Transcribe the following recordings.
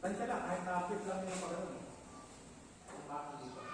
Tansya lang, kahit na-fit lang yung pagkaroon. Ang back dito.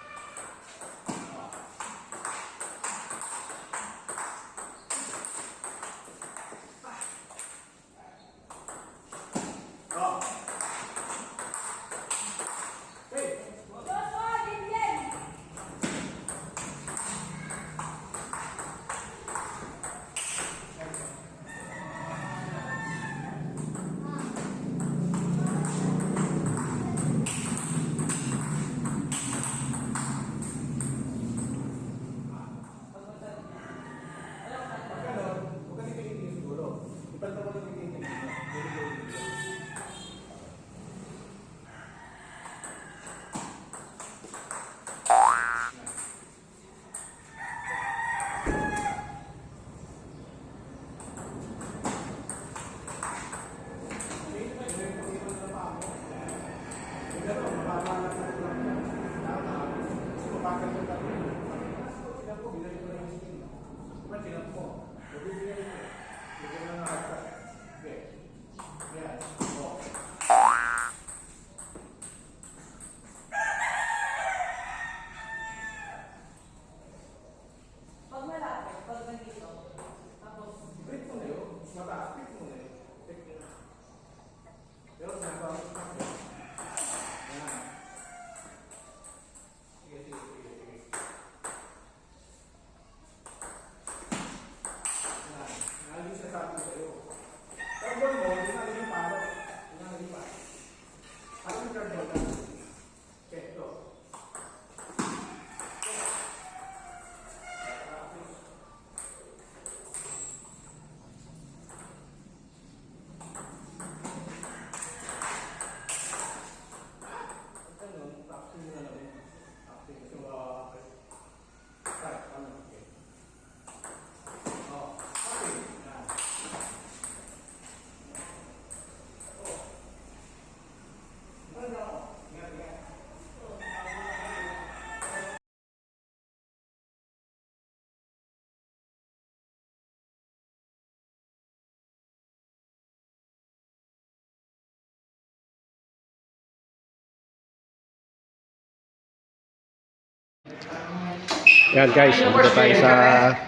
Yan guys, nandito tayo sa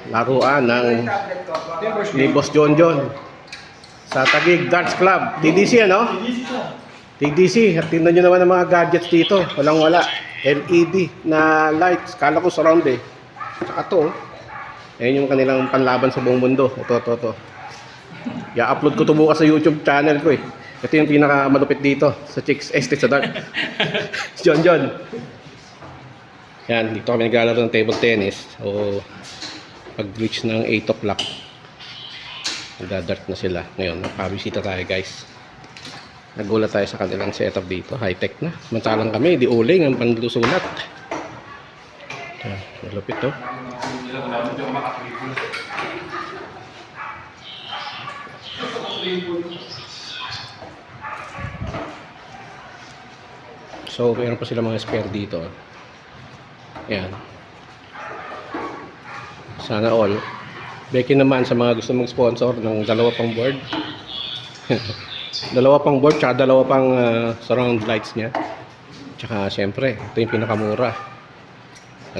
laruan ng ni Boss John John sa Taguig Darts Club. TDC ano? TDC. Tingnan nyo naman ang mga gadgets dito. Walang wala. LED na lights. Kala ko surround eh. Tsaka to. Ayan yung kanilang panlaban sa buong mundo. Ito. I-upload ko to bukas sa YouTube channel ko eh. Ito yung pinakamalupit dito sa Chicks Estate sa Dart. John John. Yan, dito kami naglalaro ng table tennis. O pag-reach ng 8 o'clock, nagdadart na sila. Ngayon, napabisita tayo guys. Nagulat tayo sa kanilang setup dito. High-tech na. Samantalang kami, di uling ang panlusulat. Yan, malupit to. So, mayroon pa sila mga spare dito. Yan. Sana all. Becky naman sa mga gusto mag-sponsor ng dalawa pang board. Dalawa pang board, tsaka dalawa pang surround lights niya. Tsaka syempre, ito yung pinakamura.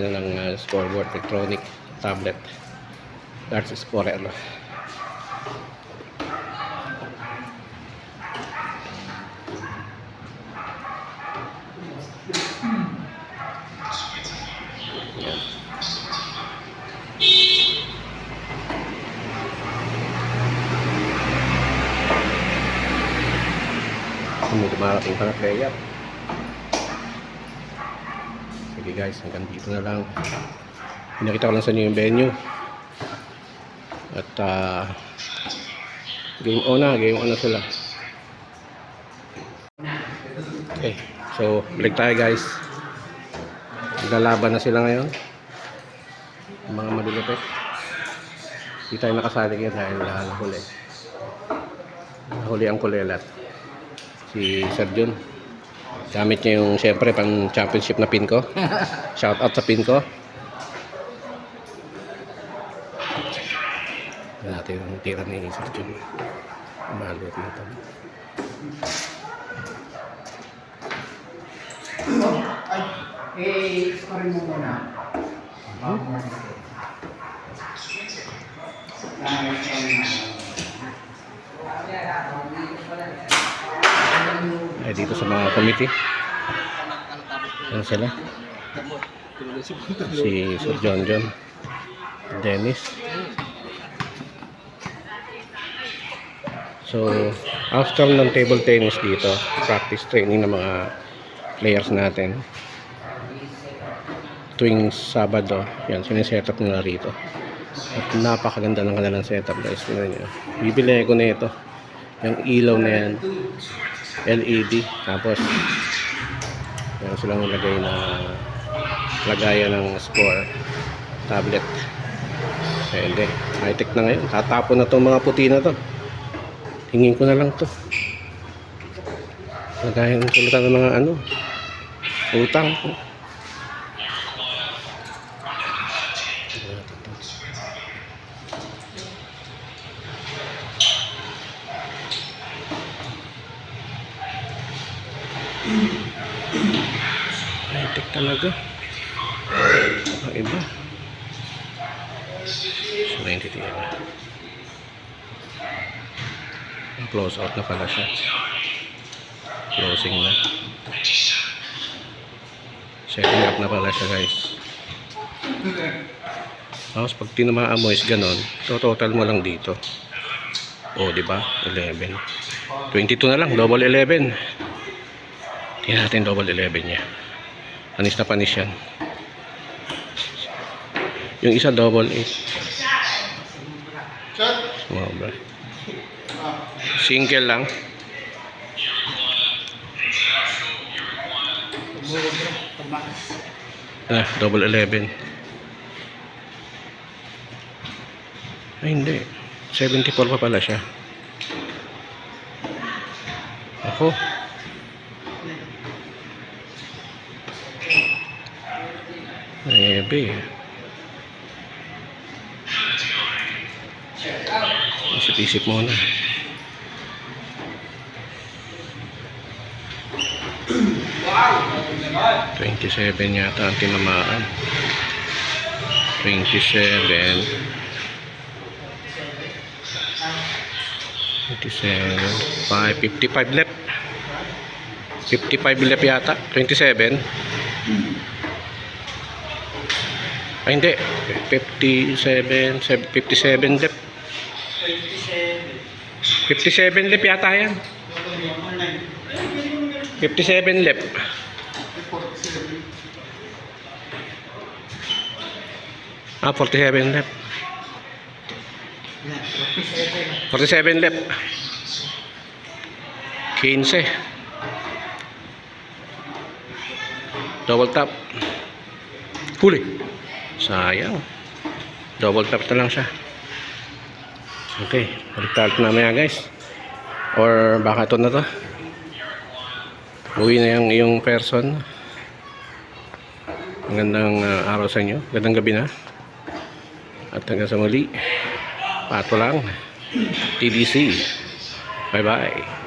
Ano lang scoreboard, electronic, tablet. Darts Explorer. May dumarating pa na player. Sige guys, hanggang dito na lang. Pinakita ko lang sa inyo yung venue. At game on na sila. Okay, so balik tayo guys. Naglalaban na sila ngayon. Yung mga malulupit. Hindi tayo nakasali ngayon dahil nahuli. Nahuli ang kulelat. Si Sir John. Gamit niya yung siyempre pang championship na pin ko. Shout out sa pin ko. Natin ang tira ni Sir John. Malot na ito. Scoring mo muna. Ay dito sa mga committee. Ano sila? Si Sir John John, Dennis. So, after ng table tennis dito, practice training ng mga players natin. Tuwing Sabado, yan, sinisetup nila rito. At napakaganda ng kanilang setup guys. Tingnan nyo. Bibili ko na ito. Yung ilaw na yan. LED. Tapos, meron silang ilagay na lagayan ng score. Tablet. Hindi. High-tech na ngayon. Tatapon na itong mga puti na to. Hingin ko na lang to. Lagayan sila ng mga utang. High-tech talaga. Ang iba. So, naintindihan na. Close out na pala siya. Closing na. Setting up na pala siya guys. Tapos pag tinamaan mo is ganon, total mo lang dito. O, di ba? 11. 22 na lang, double 11. Tingnan natin double 11 niya. Panis na panis yan. Yung isa double 8. Sumobra. Single lang. Double 11. Ay hindi. 74 pa pala siya. Ako. Ebe. Isip-isip muna. 27 yata ang tinamaan. 27. 55 left. 55 left yata. 27. Ay, hindi. 57 left. 57 left yata yan. 57 left. Ah, 47 left. 47 left. 15. Double tap. Huli. Sayang. Double tap na lang siya. Okay. Balik na mamaya guys. Or baka ito na to. Uwi na yung iyong person. Magandang araw sa inyo. Magandang gabi na. At hanggang sa muli. Pato lang. TDC. Bye bye.